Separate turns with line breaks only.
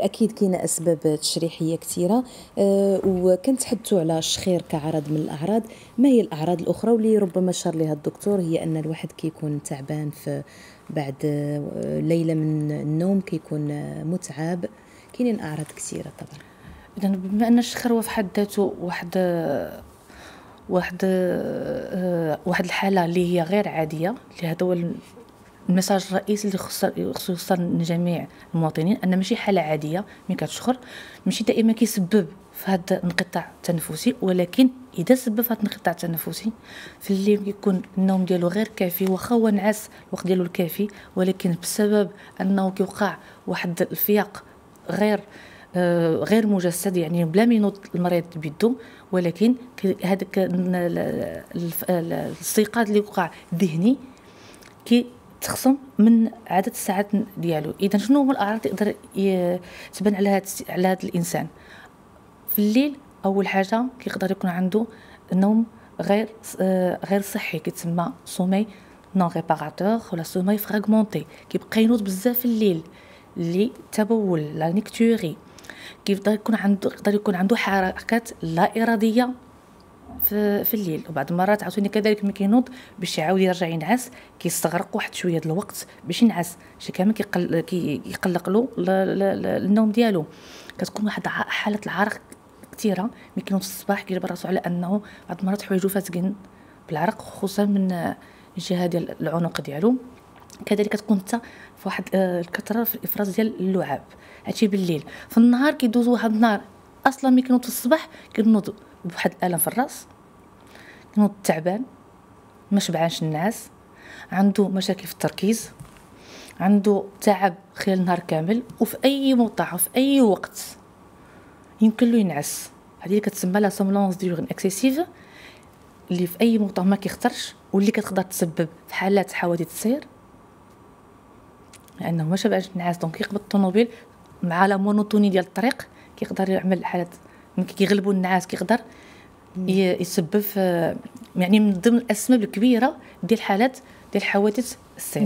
اكيد كاينه اسباب تشريحيه كثيره. وكنتحدثوا على الشخير كعرض من الاعراض. ما هي الاعراض الاخرى واللي ربما اشار لها الدكتور؟ هي ان الواحد كيكون تعبان في بعد ليله من النوم، كيكون متعب. كاينين اعراض كثيره طبعا.
اذا بما ان الشخير هو في حد ذاته واحد الحاله اللي هي غير عاديه، اللي هذا هو المساج الرئيسي اللي خصو يوصل لجميع المواطنين، ان ماشي حاله عاديه ملي كتشخر، ماشي دائما كيسبب في هذا الانقطاع التنفسي، ولكن اذا سبب في هذا الانقطاع التنفسي في الليل كيكون النوم ديالو غير كافي، واخا هو نعس الوقت ديالو الكافي، ولكن بسبب انه كيوقع واحد الفياق غير مجسد، يعني بلا ما ينوض المريض بيدو، ولكن هذاك الاستيقاظ اللي وقع ذهني تخصم من عدد الساعات ديالو. اذا شنو هما الاعراض اللي يقدر تبان على هذا الانسان في الليل؟ اول حاجه كيقدر يكون عنده نوم غير صحي، كيتسمى سومي نون ريباراتور ولا سومي فراغمونتي، كيبقى ينوض بزاف في الليل، اللي تبول لا نيكتوري. يقدر يكون عنده حركات لا اراديه في الليل، وبعض المرات عاوتاني كذلك ملي كينوض باش يعاود يرجع ينعس كيستغرق واحد شويه د الوقت باش ينعس، شي كامل كيقلق له النوم ديالو. كتكون واحد حاله العرق كثيره ملي كينوض في الصباح، كيجبر راسو على انه بعض المرات حوايجو فاسقين بالعرق، خصوصا من الجهه ديال العنق ديالو. كذلك كتكون حتى في واحد الكثره في الافراز ديال اللعاب، هادشي بالليل. في النهار كيدوز واحد النهار اصلا ملي كينوض في الصباح كينوض بواحد الالم في الراس، كينوض تعبان ما شبعانش النعاس، عنده مشاكل في التركيز، عنده تعب خلال النهار كامل، وفي اي موضع وفي اي وقت يمكن له ينعس. هذه اللي كتسمى لا سومنونس ديورن اكسيسيف، اللي في اي موضع ما كيختارش، واللي كتقدر تسبب في حالات حوادث السير لانه ما شبعش النعاس. دونك كيقبض الطوموبيل مع لا مونوتوني ديال الطريق، كيقدر يعمل حالات ملي كيغلبوا النعاس، كيقدر يسبب يعني من ضمن الاسباب الكبيره ديال حالات ديال حوادث السير.